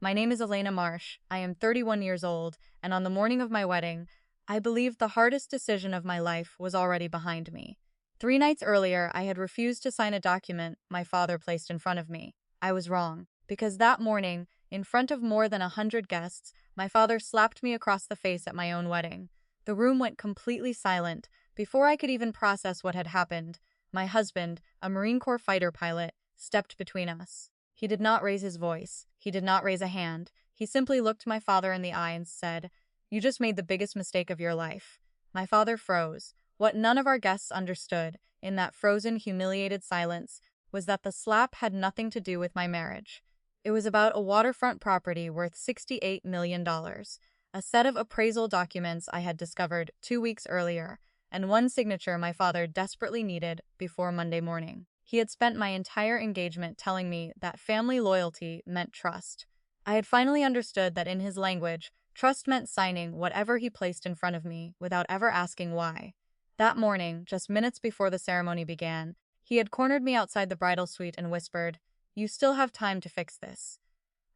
My name is Elena Marsh. I am 31 years old, and on the morning of my wedding, I believed the hardest decision of my life was already behind me. 3 nights earlier, I had refused to sign a document my father placed in front of me. I was wrong, because that morning, in front of more than 100 guests, my father slapped me across the face at my own wedding. The room went completely silent. Before I could even process what had happened, my husband, a Marine Corps fighter pilot, stepped between us. He did not raise his voice. He did not raise a hand. He simply looked my father in the eye and said, "You just made the biggest mistake of your life." My father froze. What none of our guests understood, in that frozen, humiliated silence, was that the slap had nothing to do with my marriage. It was about a waterfront property worth $68 million, a set of appraisal documents I had discovered 2 weeks earlier, and one signature my father desperately needed before Monday morning. He had spent my entire engagement telling me that family loyalty meant trust. I had finally understood that in his language, trust meant signing whatever he placed in front of me without ever asking why. That morning, just minutes before the ceremony began, he had cornered me outside the bridal suite and whispered, "You still have time to fix this."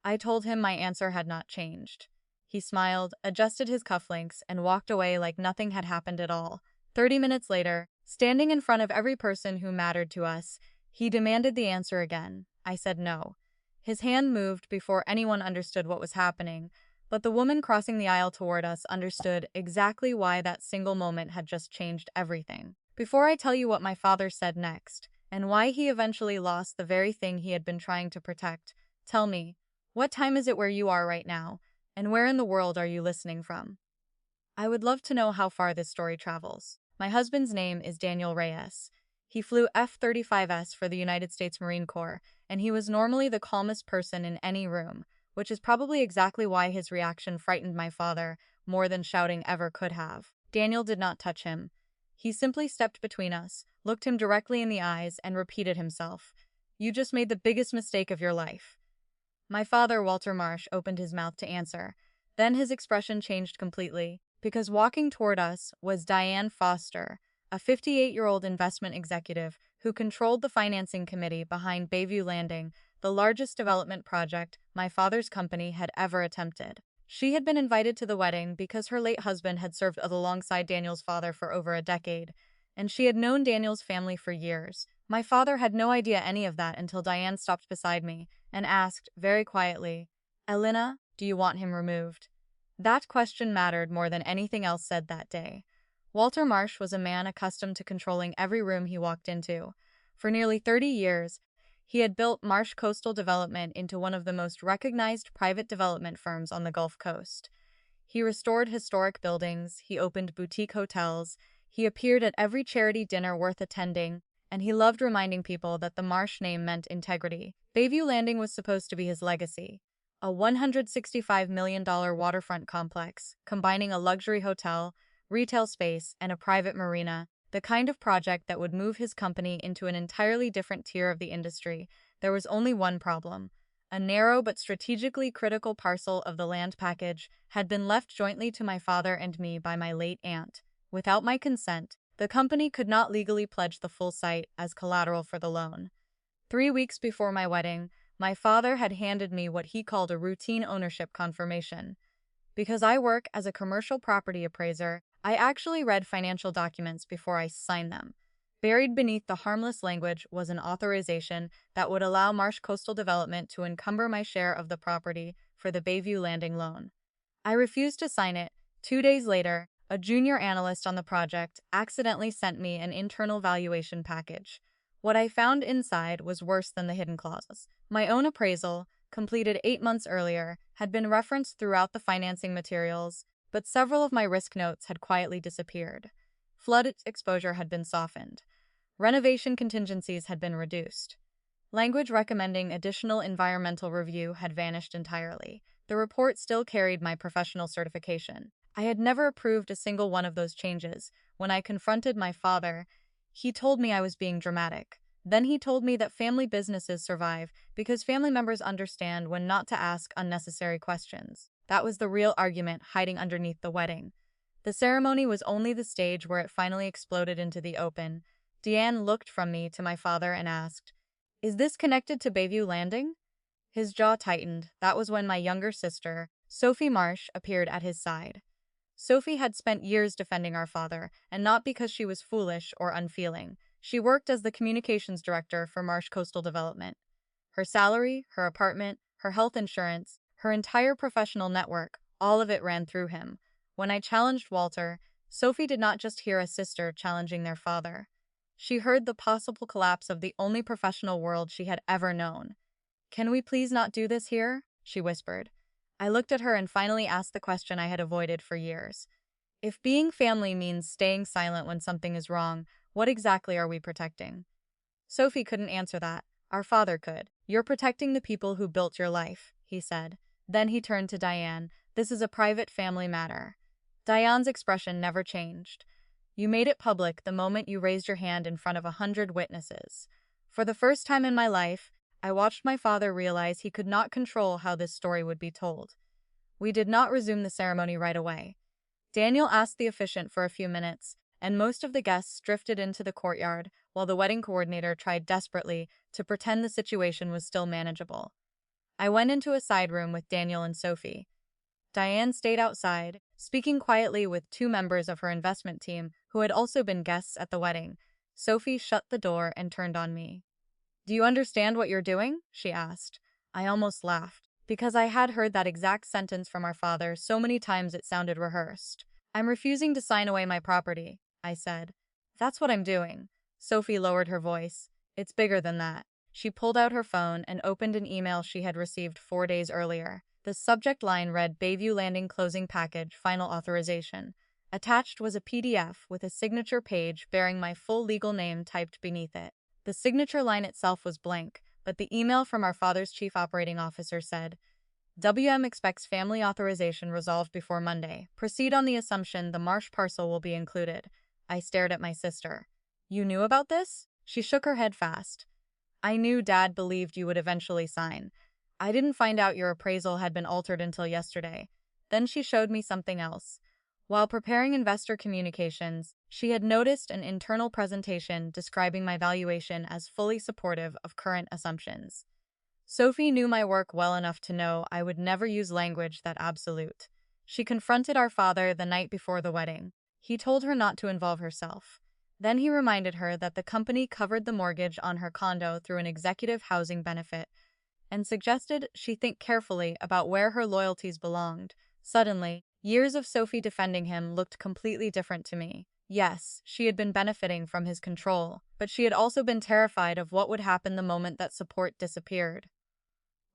I told him my answer had not changed. He smiled, adjusted his cufflinks, and walked away like nothing had happened at all. 30 minutes later, standing in front of every person who mattered to us, he demanded the answer again. I said no. His hand moved before anyone understood what was happening, but the woman crossing the aisle toward us understood exactly why that single moment had just changed everything. Before I tell you what my father said next, and why he eventually lost the very thing he had been trying to protect, tell me, what time is it where you are right now, and where in the world are you listening from? I would love to know how far this story travels. My husband's name is Daniel Reyes. He flew F-35s for the United States Marine Corps, and he was normally the calmest person in any room, which is probably exactly why his reaction frightened my father more than shouting ever could have. Daniel did not touch him. He simply stepped between us, looked him directly in the eyes, and repeated himself, "You just made the biggest mistake of your life." My father, Walter Marsh, opened his mouth to answer. Then his expression changed completely, because walking toward us was Diane Foster, a 58-year-old investment executive who controlled the financing committee behind Bayview Landing, the largest development project my father's company had ever attempted. She had been invited to the wedding because her late husband had served alongside Daniel's father for over a decade, and she had known Daniel's family for years. My father had no idea any of that until Diane stopped beside me and asked, very quietly, "Elena, do you want him removed?" That question mattered more than anything else said that day. Walter Marsh was a man accustomed to controlling every room he walked into. For nearly 30 years, he had built Marsh Coastal Development into one of the most recognized private development firms on the Gulf Coast. He restored historic buildings, he opened boutique hotels, he appeared at every charity dinner worth attending, and he loved reminding people that the Marsh name meant integrity. Bayview Landing was supposed to be his legacy, a $165 million waterfront complex, combining a luxury hotel, retail space, and a private marina, the kind of project that would move his company into an entirely different tier of the industry. There was only one problem. A narrow but strategically critical parcel of the land package had been left jointly to my father and me by my late aunt. Without my consent, the company could not legally pledge the full site as collateral for the loan. 3 weeks before my wedding, my father had handed me what he called a routine ownership confirmation. Because I work as a commercial property appraiser, I actually read financial documents before I signed them. Buried beneath the harmless language was an authorization that would allow Marsh Coastal Development to encumber my share of the property for the Bayview Landing loan. I refused to sign it. 2 days later, a junior analyst on the project accidentally sent me an internal valuation package. What I found inside was worse than the hidden clauses. My own appraisal, completed 8 months earlier, had been referenced throughout the financing materials, but several of my risk notes had quietly disappeared. Flood exposure had been softened. Renovation contingencies had been reduced. Language recommending additional environmental review had vanished entirely. The report still carried my professional certification. I had never approved a single one of those changes. When I confronted my father, he told me I was being dramatic. Then he told me that family businesses survive because family members understand when not to ask unnecessary questions. That was the real argument hiding underneath the wedding. The ceremony was only the stage where it finally exploded into the open. Deanne looked from me to my father and asked, "Is this connected to Bayview Landing?" His jaw tightened. That was when my younger sister, Sophie Marsh, appeared at his side. Sophie had spent years defending our father, and not because she was foolish or unfeeling. She worked as the communications director for Marsh Coastal Development. Her salary, her apartment, her health insurance, her entire professional network, all of it ran through him. When I challenged Walter, Sophie did not just hear a sister challenging their father. She heard the possible collapse of the only professional world she had ever known. "Can we please not do this here?" she whispered. I looked at her and finally asked the question I had avoided for years. If being family means staying silent when something is wrong, what exactly are we protecting? Sophie couldn't answer that. Our father could. "You're protecting the people who built your life," he said. Then he turned to Diane. "This is a private family matter." Diane's expression never changed. "You made it public the moment you raised your hand in front of 100 witnesses." For the first time in my life, I watched my father realize he could not control how this story would be told. We did not resume the ceremony right away. Daniel asked the officiant for a few minutes, and most of the guests drifted into the courtyard, while the wedding coordinator tried desperately to pretend the situation was still manageable. I went into a side room with Daniel and Sophie. Diane stayed outside, speaking quietly with two members of her investment team who had also been guests at the wedding. Sophie shut the door and turned on me. "Do you understand what you're doing?" she asked. I almost laughed, because I had heard that exact sentence from our father so many times it sounded rehearsed. "I'm refusing to sign away my property," I said. "That's what I'm doing." Sophie lowered her voice. "It's bigger than that." She pulled out her phone and opened an email she had received 4 days earlier. The subject line read, "Bayview Landing Closing Package, Final Authorization." Attached was a PDF with a signature page bearing my full legal name typed beneath it. The signature line itself was blank, but the email from our father's chief operating officer said, "WM expects family authorization resolved before Monday. Proceed on the assumption the Marsh parcel will be included." I stared at my sister. "You knew about this?" She shook her head fast. "I knew Dad believed you would eventually sign. I didn't find out your appraisal had been altered until yesterday." Then she showed me something else. While preparing investor communications, she had noticed an internal presentation describing my valuation as fully supportive of current assumptions. Sophie knew my work well enough to know I would never use language that absolute. She confronted our father the night before the wedding. He told her not to involve herself. Then he reminded her that the company covered the mortgage on her condo through an executive housing benefit, and suggested she think carefully about where her loyalties belonged. Suddenly, years of Sophie defending him looked completely different to me. Yes, she had been benefiting from his control, but she had also been terrified of what would happen the moment that support disappeared.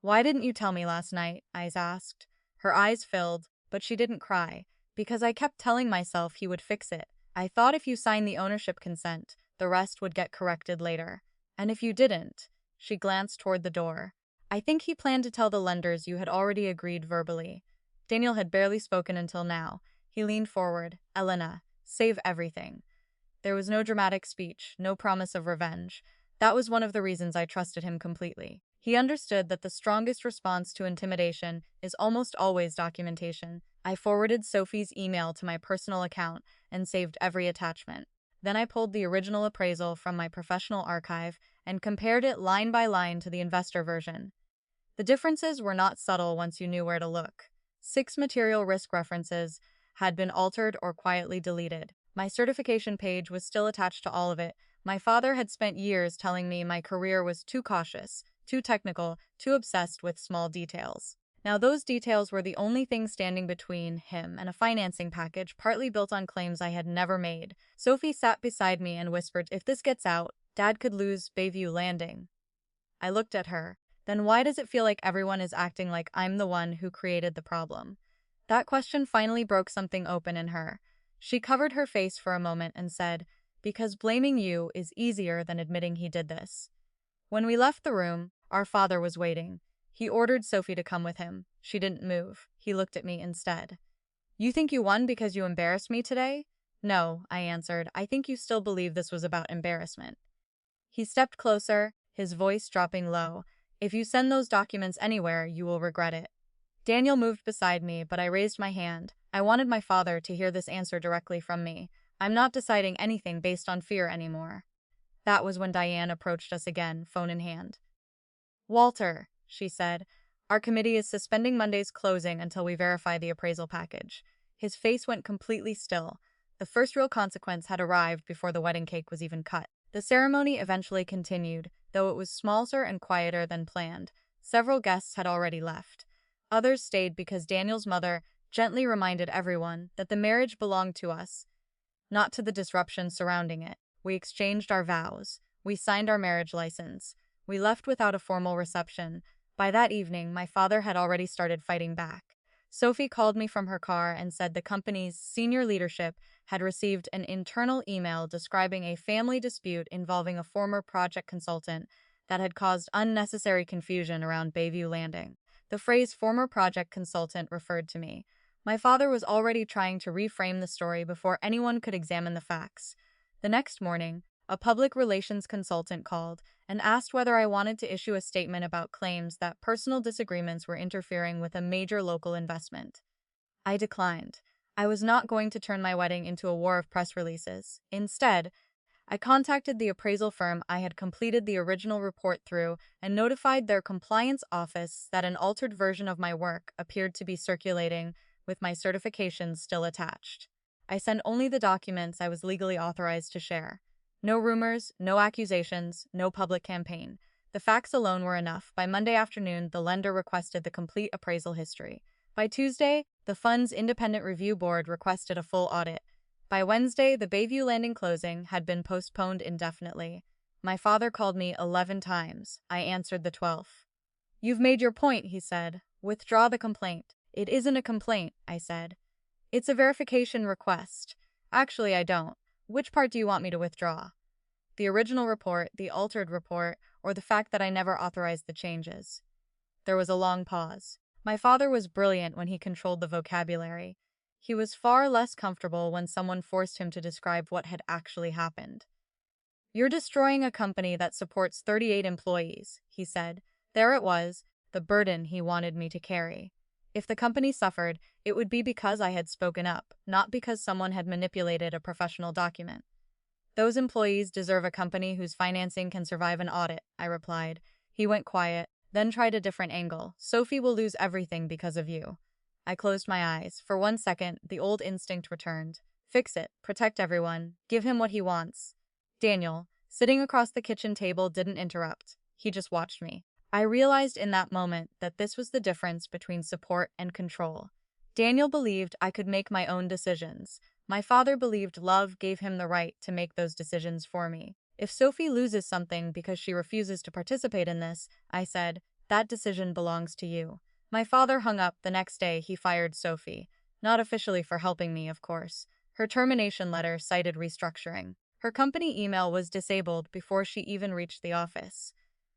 "Why didn't you tell me last night?" I asked. Her eyes filled, but she didn't cry. "Because I kept telling myself he would fix it. I thought if you signed the ownership consent, the rest would get corrected later. And if you didn't," she glanced toward the door, "I think he planned to tell the lenders you had already agreed verbally." Daniel had barely spoken until now. He leaned forward. "Elena, save everything." There was no dramatic speech, no promise of revenge. That was one of the reasons I trusted him completely. He understood that the strongest response to intimidation is almost always documentation. I forwarded Sophie's email to my personal account and saved every attachment. Then I pulled the original appraisal from my professional archive and compared it line by line to the investor version. The differences were not subtle once you knew where to look. 6 material risk references had been altered or quietly deleted. My certification page was still attached to all of it. My father had spent years telling me my career was too cautious, too technical, too obsessed with small details. Now those details were the only thing standing between him and a financing package partly built on claims I had never made. Sophie sat beside me and whispered, "If this gets out, Dad could lose Bayview Landing." I looked at her. "Then why does it feel like everyone is acting like I'm the one who created the problem?" That question finally broke something open in her. She covered her face for a moment and said, "Because blaming you is easier than admitting he did this." When we left the room, our father was waiting. He ordered Sophie to come with him. She didn't move. He looked at me instead. "You think you won because you embarrassed me today?" "No," I answered. "I think you still believe this was about embarrassment." He stepped closer, his voice dropping low. "If you send those documents anywhere, you will regret it." Daniel moved beside me, but I raised my hand. I wanted my father to hear this answer directly from me. I'm not deciding anything based on fear anymore. That was when Diane approached us again, phone in hand. "Walter," she said. Our committee is suspending Monday's closing until we verify the appraisal package. His face went completely still. The first real consequence had arrived before the wedding cake was even cut. The ceremony eventually continued, though it was smaller and quieter than planned. Several guests had already left. Others stayed because Daniel's mother gently reminded everyone that the marriage belonged to us, not to the disruption surrounding it. We exchanged our vows. We signed our marriage license. We left without a formal reception. By that evening, my father had already started fighting back. Sophie called me from her car and said the company's senior leadership had received an internal email describing a family dispute involving a former project consultant that had caused unnecessary confusion around Bayview Landing. The phrase former project consultant referred to me. My father was already trying to reframe the story before anyone could examine the facts. The next morning, a public relations consultant called and asked whether I wanted to issue a statement about claims that personal disagreements were interfering with a major local investment. I declined. I was not going to turn my wedding into a war of press releases. Instead, I contacted the appraisal firm I had completed the original report through and notified their compliance office that an altered version of my work appeared to be circulating with my certifications still attached. I sent only the documents I was legally authorized to share. No rumors, no accusations, no public campaign. The facts alone were enough. By Monday afternoon, the lender requested the complete appraisal history. By Tuesday, the fund's independent review board requested a full audit. By Wednesday, the Bayview Landing closing had been postponed indefinitely. My father called me 11 times. I answered the 12th. "You've made your point," he said. "Withdraw the complaint." "It isn't a complaint," I said. "It's a verification request." "Actually, I don't. Which part do you want me to withdraw? The original report, the altered report, or the fact that I never authorized the changes?" There was a long pause. My father was brilliant when he controlled the vocabulary. He was far less comfortable when someone forced him to describe what had actually happened. "You're destroying a company that supports 38 employees," he said. There it was, the burden he wanted me to carry. If the company suffered, it would be because I had spoken up, not because someone had manipulated a professional document. "Those employees deserve a company whose financing can survive an audit," I replied. He went quiet, then tried a different angle. "Sophie will lose everything because of you." I closed my eyes. For 1 second, the old instinct returned. Fix it, protect everyone, give him what he wants. Daniel, sitting across the kitchen table, didn't interrupt. He just watched me. I realized in that moment that this was the difference between support and control. Daniel believed I could make my own decisions. My father believed love gave him the right to make those decisions for me. "If Sophie loses something because she refuses to participate in this," I said, "that decision belongs to you." My father hung up. The next day, he fired Sophie. Not officially for helping me, of course. Her termination letter cited restructuring. Her company email was disabled before she even reached the office.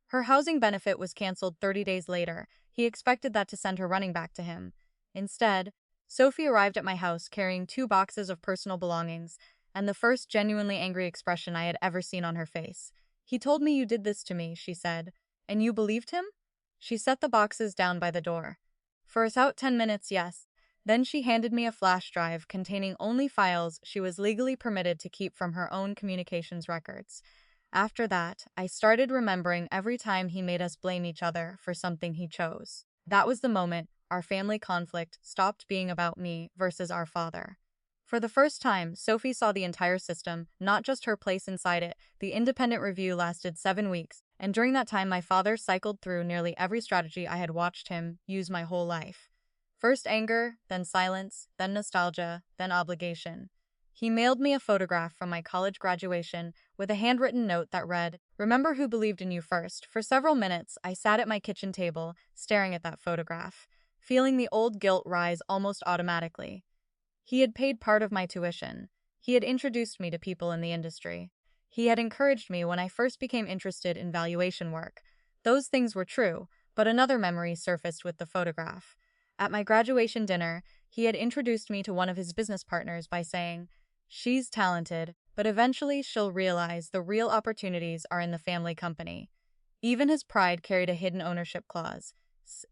Her housing benefit was canceled 30 days later. He expected that to send her running back to him. Instead, Sophie arrived at my house carrying 2 boxes of personal belongings, and the first genuinely angry expression I had ever seen on her face. "He told me you did this to me," she said. "And you believed him?" She set the boxes down by the door. "For about 10 minutes, yes." Then she handed me a flash drive containing only files she was legally permitted to keep from her own communications records. After that, I started remembering every time he made us blame each other for something he chose. That was the moment our family conflict stopped being about me versus our father. For the first time, Sophie saw the entire system, not just her place inside it. The independent review lasted 7 weeks, and during that time my father cycled through nearly every strategy I had watched him use my whole life. First anger, then silence, then nostalgia, then obligation. He mailed me a photograph from my college graduation with a handwritten note that read, "Remember who believed in you first." For several minutes, I sat at my kitchen table, staring at that photograph, feeling the old guilt rise almost automatically. He had paid part of my tuition. He had introduced me to people in the industry. He had encouraged me when I first became interested in valuation work. Those things were true, but another memory surfaced with the photograph. At my graduation dinner, he had introduced me to one of his business partners by saying, "She's talented, but eventually she'll realize the real opportunities are in the family company." Even his pride carried a hidden ownership clause.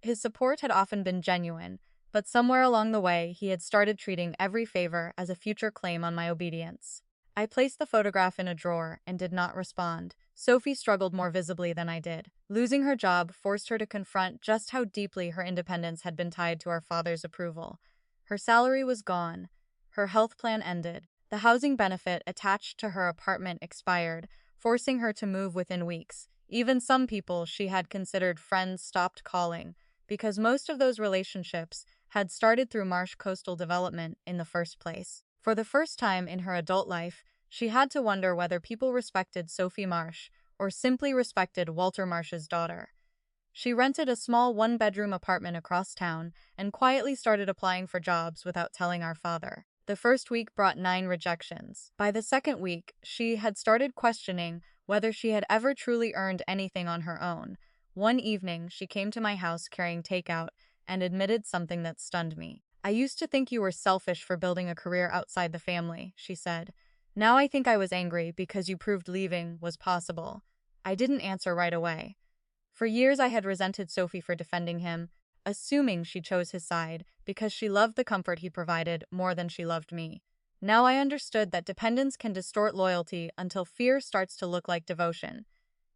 His support had often been genuine, but somewhere along the way he had started treating every favor as a future claim on my obedience. I placed the photograph in a drawer and did not respond. Sophie struggled more visibly than I did. Losing her job forced her to confront just how deeply her independence had been tied to our father's approval. Her salary was gone. Her health plan ended. The housing benefit attached to her apartment expired, forcing her to move within weeks. Even some people she had considered friends stopped calling, because most of those relationships had started through Marsh Coastal Development in the first place. For the first time in her adult life, she had to wonder whether people respected Sophie Marsh or simply respected Walter Marsh's daughter. She rented a small one-bedroom apartment across town and quietly started applying for jobs without telling our father. The first week brought 9 rejections. By the second week, she had started questioning whether she had ever truly earned anything on her own. One evening, she came to my house carrying takeout and admitted something that stunned me. "I used to think you were selfish for building a career outside the family," she said. "Now I think I was angry because you proved leaving was possible." I didn't answer right away. For years I had resented Sophie for defending him, assuming she chose his side because she loved the comfort he provided more than she loved me. Now I understood that dependence can distort loyalty until fear starts to look like devotion.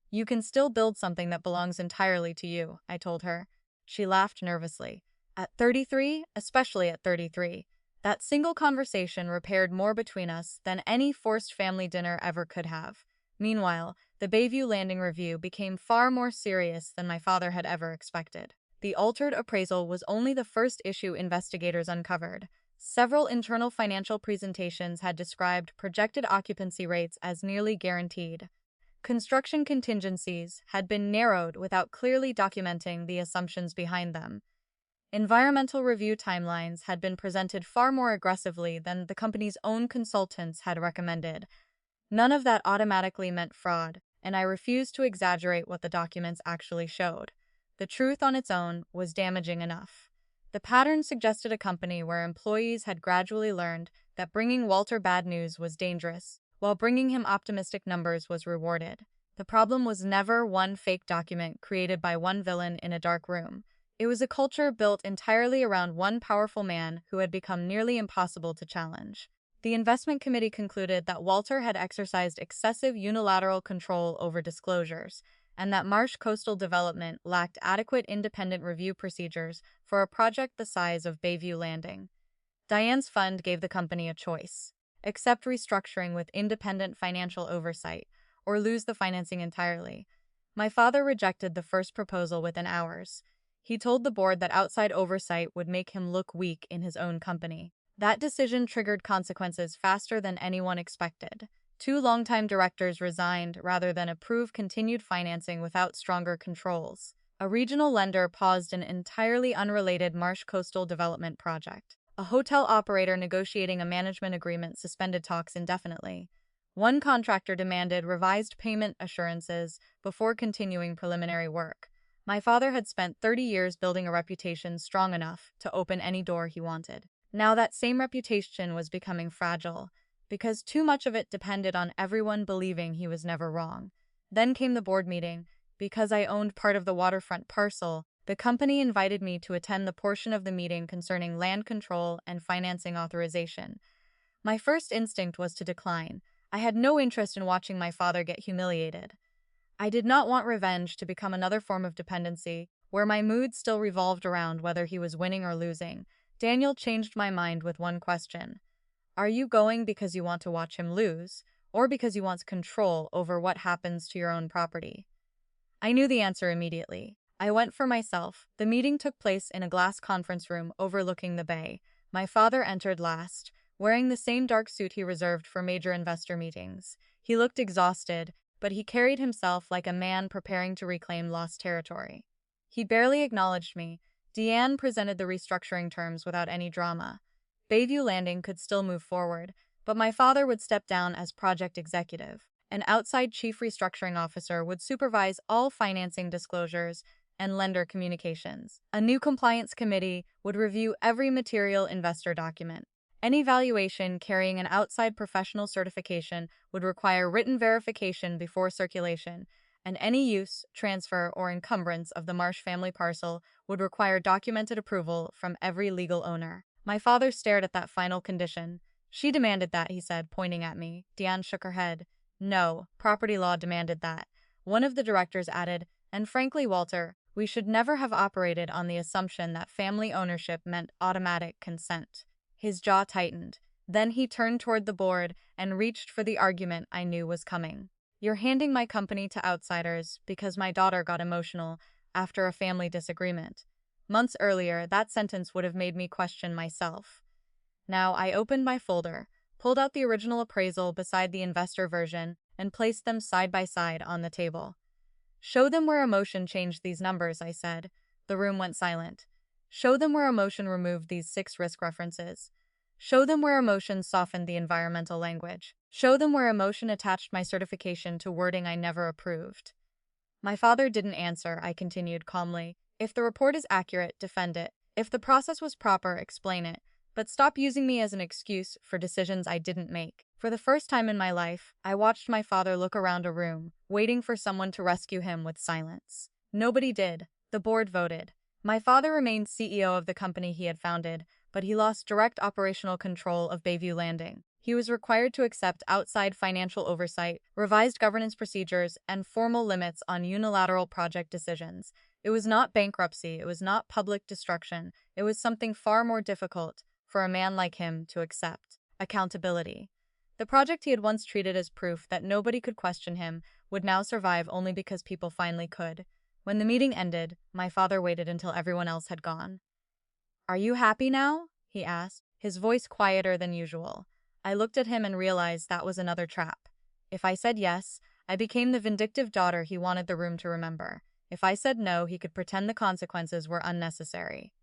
"You can still build something that belongs entirely to you," I told her. She laughed nervously. At 33, especially at 33, that single conversation repaired more between us than any forced family dinner ever could have. Meanwhile, the Bayview Landing review became far more serious than my father had ever expected. The altered appraisal was only the first issue investigators uncovered. Several internal financial presentations had described projected occupancy rates as nearly guaranteed. Construction contingencies had been narrowed without clearly documenting the assumptions behind them. Environmental review timelines had been presented far more aggressively than the company's own consultants had recommended. None of that automatically meant fraud, and I refused to exaggerate what the documents actually showed. The truth on its own was damaging enough. The pattern suggested a company where employees had gradually learned that bringing Walter bad news was dangerous, while bringing him optimistic numbers was rewarded. The problem was never one fake document created by one villain in a dark room. It was a culture built entirely around one powerful man who had become nearly impossible to challenge. The investment committee concluded that Walter had exercised excessive unilateral control over disclosures, and that Marsh Coastal Development lacked adequate independent review procedures for a project the size of Bayview Landing. Diane's fund gave the company a choice: accept restructuring with independent financial oversight, or lose the financing entirely. My father rejected the first proposal within hours. He told the board that outside oversight would make him look weak in his own company. That decision triggered consequences faster than anyone expected. 2 longtime directors resigned rather than approve continued financing without stronger controls. A regional lender paused an entirely unrelated Marsh Coastal Development project. A hotel operator negotiating a management agreement suspended talks indefinitely. One contractor demanded revised payment assurances before continuing preliminary work. My father had spent 30 years building a reputation strong enough to open any door he wanted. Now that same reputation was becoming fragile, because too much of it depended on everyone believing he was never wrong. Then came the board meeting. Because I owned part of the waterfront parcel, the company invited me to attend the portion of the meeting concerning land control and financing authorization. My first instinct was to decline. I had no interest in watching my father get humiliated. I did not want revenge to become another form of dependency, where my mood still revolved around whether he was winning or losing. Daniel changed my mind with one question: are you going because you want to watch him lose, or because you want control over what happens to your own property? I knew the answer immediately. I went for myself. The meeting took place in a glass conference room overlooking the bay. My father entered last, wearing the same dark suit he reserved for major investor meetings. He looked exhausted, but he carried himself like a man preparing to reclaim lost territory. He barely acknowledged me. Deanne presented the restructuring terms without any drama. Bayview Landing could still move forward, but my father would step down as project executive. An outside chief restructuring officer would supervise all financing disclosures and lender communications. A new compliance committee would review every material investor document. Any valuation carrying an outside professional certification would require written verification before circulation, and any use, transfer, or encumbrance of the Marsh family parcel would require documented approval from every legal owner. My father stared at that final condition. She demanded that, he said, pointing at me. Deanne shook her head. No, property law demanded that. One of the directors added, and frankly, Walter, we should never have operated on the assumption that family ownership meant automatic consent. His jaw tightened. Then he turned toward the board and reached for the argument I knew was coming. You're handing my company to outsiders because my daughter got emotional after a family disagreement. Months earlier, that sentence would have made me question myself. Now I opened my folder, pulled out the original appraisal beside the investor version, and placed them side by side on the table. Show them where emotion changed these numbers, I said. The room went silent. Show them where emotion removed these 6 risk references. Show them where emotion softened the environmental language. Show them where emotion attached my certification to wording I never approved. My father didn't answer, I continued calmly. If the report is accurate, defend it. If the process was proper, explain it. But stop using me as an excuse for decisions I didn't make. For the first time in my life, I watched my father look around a room, waiting for someone to rescue him with silence. Nobody did. The board voted. My father remained CEO of the company he had founded, but he lost direct operational control of Bayview Landing. He was required to accept outside financial oversight, revised governance procedures, and formal limits on unilateral project decisions. It was not bankruptcy, it was not public destruction, it was something far more difficult for a man like him to accept: accountability. The project he had once treated as proof that nobody could question him would now survive only because people finally could. When the meeting ended, my father waited until everyone else had gone. Are you happy now? He asked, his voice quieter than usual. I looked at him and realized that was another trap. If I said yes, I became the vindictive daughter he wanted the room to remember. If I said no, he could pretend the consequences were unnecessary.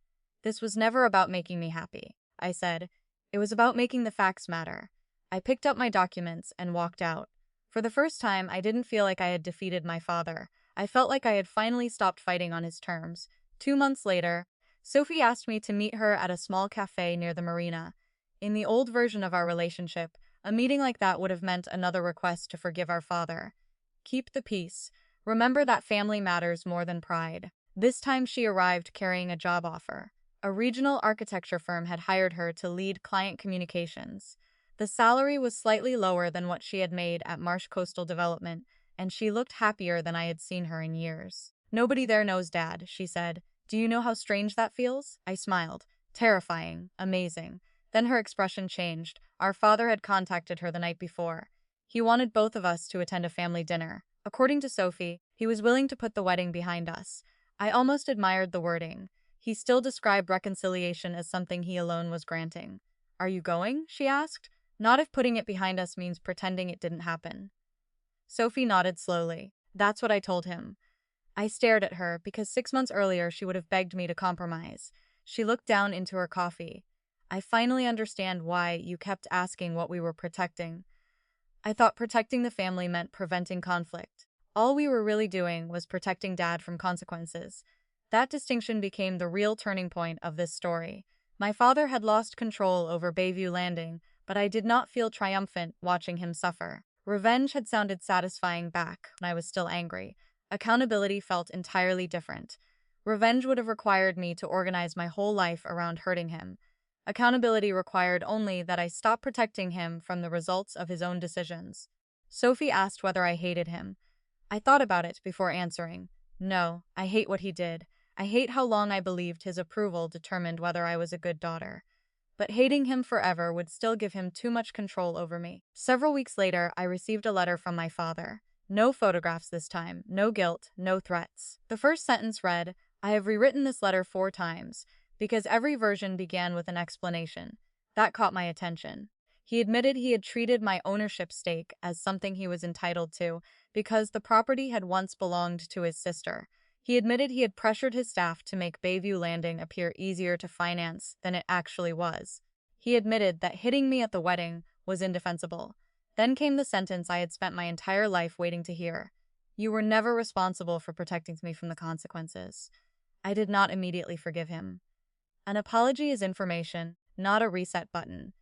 This was never about making me happy, I said. It was about making the facts matter. I picked up my documents and walked out. For the first time, I didn't feel like I had defeated my father. I felt like I had finally stopped fighting on his terms. 2 months later, Sophie asked me to meet her at a small cafe near the marina. In the old version of our relationship, a meeting like that would have meant another request to forgive our father. Keep the peace. Remember that family matters more than pride. This time she arrived carrying a job offer. A regional architecture firm had hired her to lead client communications. The salary was slightly lower than what she had made at Marsh Coastal Development, and she looked happier than I had seen her in years. Nobody there knows Dad, she said. Do you know how strange that feels? I smiled. Terrifying. Amazing. Then her expression changed. Our father had contacted her the night before. He wanted both of us to attend a family dinner. According to Sophie, he was willing to put the wedding behind us. I almost admired the wording. He still described reconciliation as something he alone was granting. Are you going? She asked. Not if putting it behind us means pretending it didn't happen. Sophie nodded slowly. That's what I told him. I stared at her because 6 months earlier she would have begged me to compromise. She looked down into her coffee. I finally understand why you kept asking what we were protecting. I thought protecting the family meant preventing conflict. All we were really doing was protecting Dad from consequences. That distinction became the real turning point of this story. My father had lost control over Bayview Landing, but I did not feel triumphant watching him suffer. Revenge had sounded satisfying back when I was still angry. Accountability felt entirely different. Revenge would have required me to organize my whole life around hurting him. Accountability required only that I stop protecting him from the results of his own decisions. Sophie asked whether I hated him. I thought about it before answering. No, I hate what he did. I hate how long I believed his approval determined whether I was a good daughter. But hating him forever would still give him too much control over me. Several weeks later, I received a letter from my father. No photographs this time, no guilt, no threats. The first sentence read, I have rewritten this letter 4 times, because every version began with an explanation. That caught my attention. He admitted he had treated my ownership stake as something he was entitled to because the property had once belonged to his sister. He admitted he had pressured his staff to make Bayview Landing appear easier to finance than it actually was. He admitted that hitting me at the wedding was indefensible. Then came the sentence I had spent my entire life waiting to hear. You were never responsible for protecting me from the consequences. I did not immediately forgive him. An apology is information, not a reset button.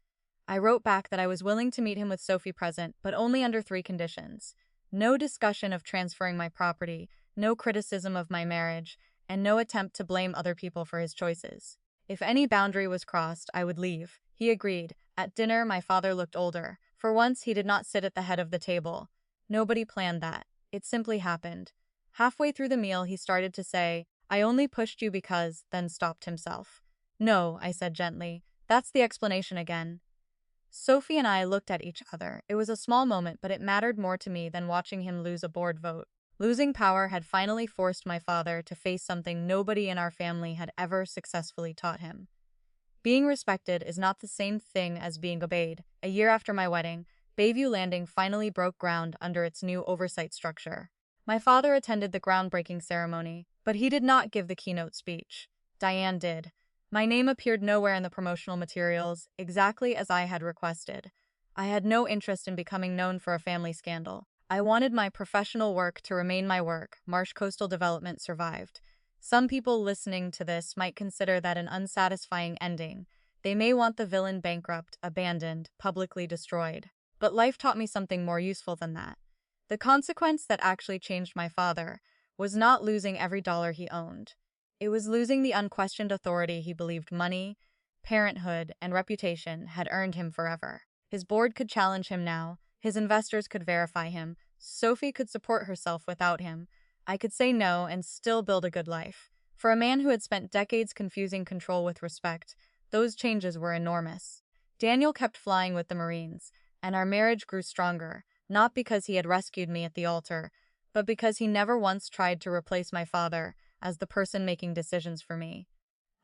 I wrote back that I was willing to meet him with Sophie present, but only under 3 conditions. No discussion of transferring my property, no criticism of my marriage, and no attempt to blame other people for his choices. If any boundary was crossed, I would leave. He agreed. At dinner, my father looked older. For once, he did not sit at the head of the table. Nobody planned that. It simply happened. Halfway through the meal, he started to say, "I only pushed you because," then stopped himself. "No," I said gently. "That's the explanation again." Sophie and I looked at each other. It was a small moment, but it mattered more to me than watching him lose a board vote. Losing power had finally forced my father to face something nobody in our family had ever successfully taught him. Being respected is not the same thing as being obeyed. A year after my wedding, Bayview Landing finally broke ground under its new oversight structure. My father attended the groundbreaking ceremony, but he did not give the keynote speech. Diane did. My name appeared nowhere in the promotional materials, exactly as I had requested. I had no interest in becoming known for a family scandal. I wanted my professional work to remain my work. Marsh Coastal Development survived. Some people listening to this might consider that an unsatisfying ending. They may want the villain bankrupt, abandoned, publicly destroyed. But life taught me something more useful than that. The consequence that actually changed my father was not losing every dollar he owned. It was losing the unquestioned authority he believed money, parenthood, and reputation had earned him forever. His board could challenge him now. His investors could verify him. Sophie could support herself without him. I could say no and still build a good life. For a man who had spent decades confusing control with respect, those changes were enormous. Daniel kept flying with the Marines, and our marriage grew stronger, not because he had rescued me at the altar, but because he never once tried to replace my father as the person making decisions for me.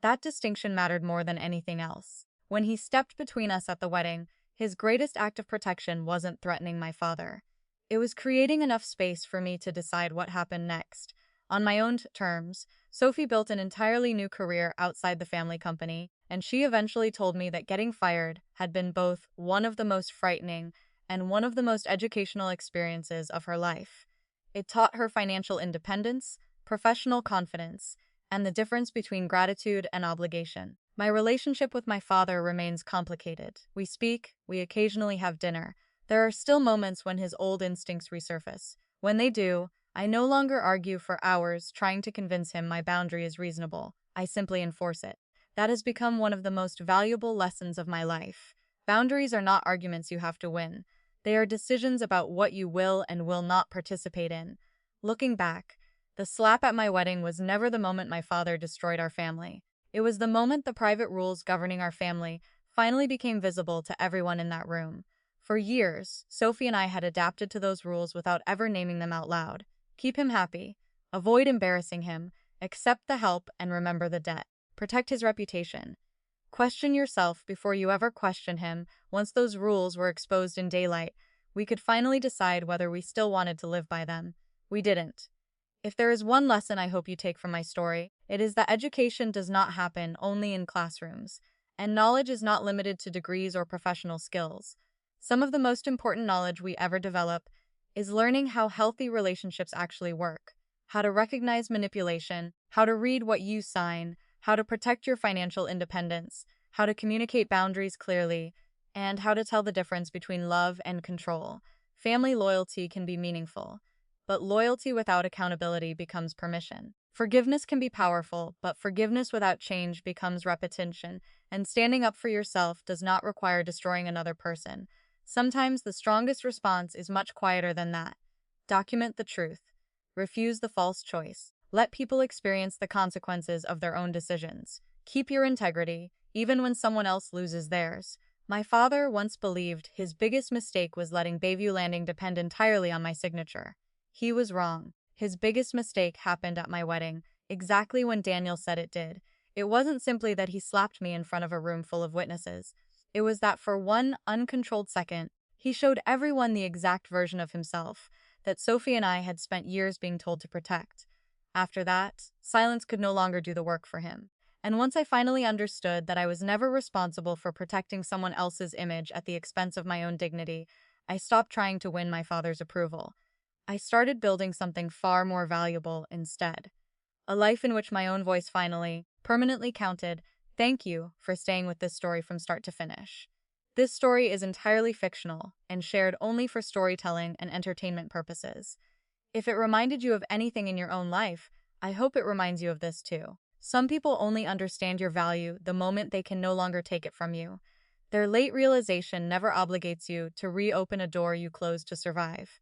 That distinction mattered more than anything else. When he stepped between us at the wedding, his greatest act of protection wasn't threatening my father. It was creating enough space for me to decide what happened next. On my own terms, Sophie built an entirely new career outside the family company, and she eventually told me that getting fired had been both one of the most frightening and one of the most educational experiences of her life. It taught her financial independence, professional confidence, and the difference between gratitude and obligation. My relationship with my father remains complicated. We speak, we occasionally have dinner. There are still moments when his old instincts resurface. When they do, I no longer argue for hours trying to convince him my boundary is reasonable. I simply enforce it. That has become one of the most valuable lessons of my life. Boundaries are not arguments you have to win. They are decisions about what you will and will not participate in. Looking back, the slap at my wedding was never the moment my father destroyed our family. It was the moment the private rules governing our family finally became visible to everyone in that room. For years, Sophie and I had adapted to those rules without ever naming them out loud. Keep him happy. Avoid embarrassing him. Accept the help and remember the debt. Protect his reputation. Question yourself before you ever question him. Once those rules were exposed in daylight, we could finally decide whether we still wanted to live by them. We didn't. If there is one lesson I hope you take from my story, it is that education does not happen only in classrooms, and knowledge is not limited to degrees or professional skills. Some of the most important knowledge we ever develop is learning how healthy relationships actually work, how to recognize manipulation, how to read what you sign, how to protect your financial independence, how to communicate boundaries clearly, and how to tell the difference between love and control. Family loyalty can be meaningful, but loyalty without accountability becomes permission. Forgiveness can be powerful, but forgiveness without change becomes repetition, and standing up for yourself does not require destroying another person. Sometimes the strongest response is much quieter than that. Document the truth. Refuse the false choice. Let people experience the consequences of their own decisions. Keep your integrity, even when someone else loses theirs. My father once believed his biggest mistake was letting Bayview Landing depend entirely on my signature. He was wrong. His biggest mistake happened at my wedding, exactly when Daniel said it did. It wasn't simply that he slapped me in front of a room full of witnesses. It was that for one uncontrolled second, he showed everyone the exact version of himself that Sophie and I had spent years being told to protect. After that, silence could no longer do the work for him. And once I finally understood that I was never responsible for protecting someone else's image at the expense of my own dignity, I stopped trying to win my father's approval. I started building something far more valuable instead. A life in which my own voice finally, permanently counted. Thank you for staying with this story from start to finish. This story is entirely fictional and shared only for storytelling and entertainment purposes. If it reminded you of anything in your own life, I hope it reminds you of this too. Some people only understand your value the moment they can no longer take it from you. Their late realization never obligates you to reopen a door you closed to survive.